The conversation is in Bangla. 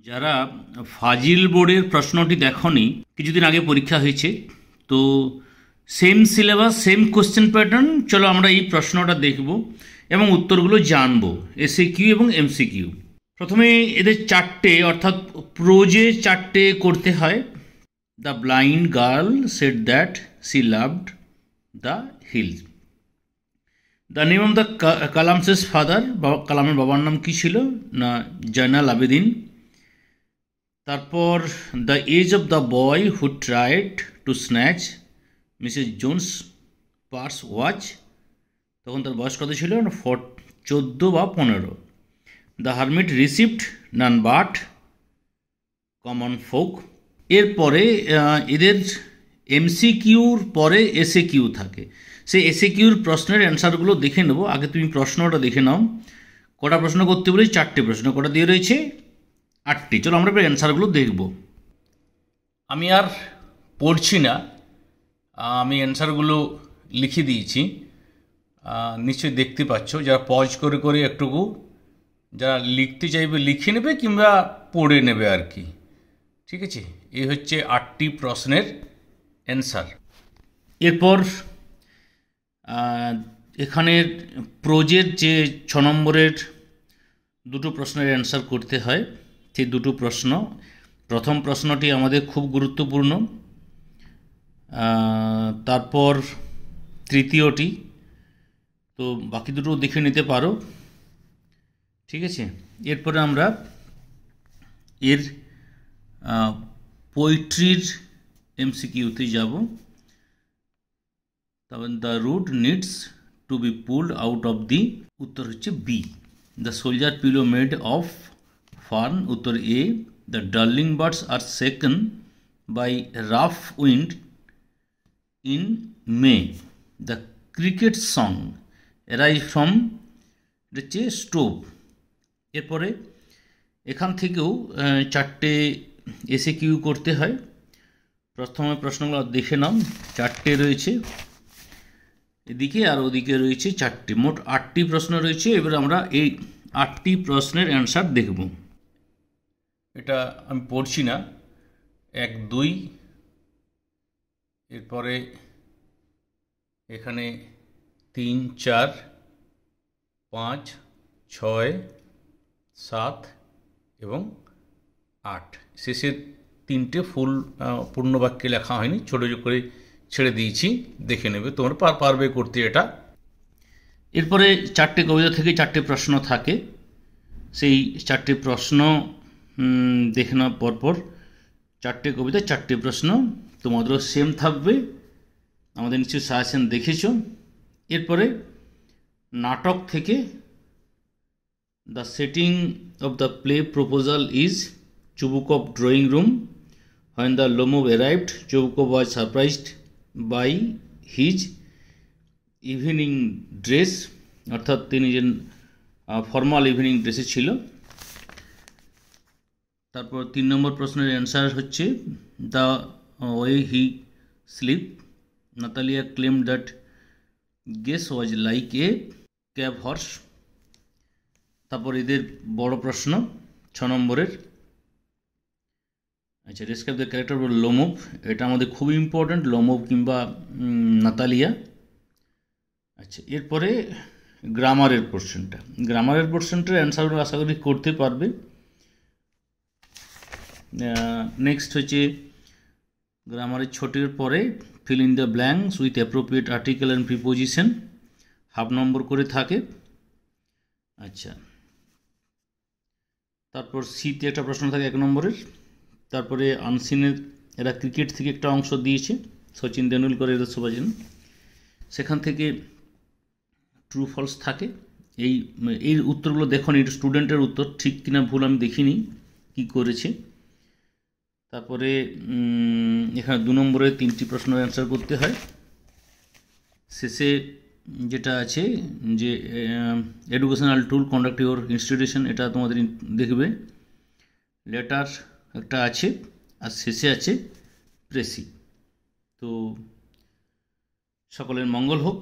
যারা ফাজিল বোর্ডের প্রশ্নটি দেখনি, কিছুদিন আগে পরীক্ষা হয়েছে, তো same syllabus same question pattern, চলো আমরা এই প্রশ্নটা দেখব এবং উত্তরগুলো জানবো, এসএকিউ এবং এমসিকিউ। প্রথমে এদের চারটে, অর্থাৎ প্রোজে চারটে করতে হয়। The blind girl said that she loved the hill. The name of the Kalam's father, কালামের বাবার নাম কি ছিল না জয়নাল আবেদিন। তারপর the age of the boy who tried to snatch Mrs Jones purse watch, তখন তার বয়স কত ছিল, 14 বা 15। The hermit received none but common folk. এরপরে এদের এমসিকিউর পরে এসএকিউ থাকে। সেই এসএকিউর প্রশ্নের অ্যান্সারগুলো দেখে নেব। আগে তুমি প্রশ্নটা দেখে নাও। কটা প্রশ্ন করতে বলি? 4টে প্রশ্ন। কটা দিয়ে রয়েছে? 8টি। চলো আমরা এবার অ্যান্সারগুলো দেখব। আমি আর পড়ছি না, আমি অ্যান্সারগুলো লিখে দিয়েছি, নিশ্চয়ই দেখতে পাচ্ছ। যারা পজ করে করে একটুকু যারা লিখতে চাইবে লিখে নেবে কিংবা পড়ে নেবে আর কি, ঠিক আছে? এই হচ্ছে 8টি প্রশ্নের অ্যান্সার। এরপর এখানের প্রোজের যে 6 নম্বরের দুটো প্রশ্নের অ্যান্সার করতে হয়, সেই দুটো প্রশ্ন। প্রথম প্রশ্নটি আমাদের খুব গুরুত্বপূর্ণ, তারপর তৃতীয়টি, তো বাকি দুটো দেখে নিতে পারো, ঠিক আছে? এরপরে আমরা এর পোয়েট্রির এমসিকিউতে যাব। তবে the root needs to be pulled out of the, উত্তর হচ্ছে B. The soldier pillow made of fern, উত্তর A. The darling birds are shaken by rough wind in May. The cricket song arrive from, এটা হচ্ছে স্টোভ। এরপরে এখান থেকেও 4টে এসএকিউ করতে হয়। প্রথমে প্রশ্নগুলো দেখে নাও, 4টে রয়েছে এদিকে আর ওদিকে রয়েছে 4টে, মোট 8টি প্রশ্ন রয়েছে। এবার আমরা এই 8টি প্রশ্নের অ্যান্সার দেখব। এটা আমি পড়ছি না। 1, 2, এরপরে এখানে 3, 4, 5, 6, 7 এবং 8। শেষের 3টে পূর্ণ বাক্যে লেখা হয়নি, ছোটো করে ছেড়ে দিয়েছি, দেখে নেবে, তোমরা পারবে করতে এটা। এরপরে 4টে কবিতা থেকে 4টে প্রশ্ন থাকে। সেই 4টে প্রশ্ন দেখে নেওয়ার পরপর 4টে কবিতা 4টে প্রশ্ন তোমাদেরও সেম থাকবে, আমাদের নিশ্চয়ই সাজেশন দেখেছ। এরপরে নাটক থেকে the setting of the play proposal is Chubukov drawing room. When the Lomov arrived, Chubukov was surprised by his evening dress, অর্থাৎ তিনি যে ফর্মাল ইভিনিং ড্রেসে ছিল। তারপর 3 নম্বর প্রশ্নের অ্যান্সার হচ্ছে the way he sleep. Natalia claim that Guess was like a cab horse. তারপর এদের বড় প্রশ্ন 6 নম্বরের, আচ্ছা, describe the character of Lomov. এটা আমাদের খুবই ইম্পর্ট্যান্ট, লোমোভ কিংবা নাতালিয়া। আচ্ছা, এরপরে গ্রামারের পোর্শনটার অ্যান্সারগুলো আশা করি করতে পারবে। নেক্সট হচ্ছে গ্রামারের ছোটের পরে fill in the blanks with appropriate article and preposition, half number করে থাকে। আচ্ছা, তারপর সিতে একটা প্রশ্ন থাকে 1 নম্বরের। তারপরে আনসিনের, এরা ক্রিকেট থেকে একটা অংশ দিয়েছে, সচিন তেন্ডুলকর, এদের সবাই জানেন, সেখান থেকে ট্রু ফলস থাকে। এই উত্তরগুলো দেখো, এটা স্টুডেন্টের উত্তর, ঠিক কিনা ভুল আমি দেখিনি কি করেছে। তারপরে এখানে 2 নম্বরে 3টি প্রশ্নের অ্যান্সার করতে হয়। শেষে যেটা আছে যে educational tool conduct your institution, এটা তোমাদের দেখবে। লেটার একটা আছে, আর শেষে আছে প্রেসি। তো সকলের মঙ্গল হোক।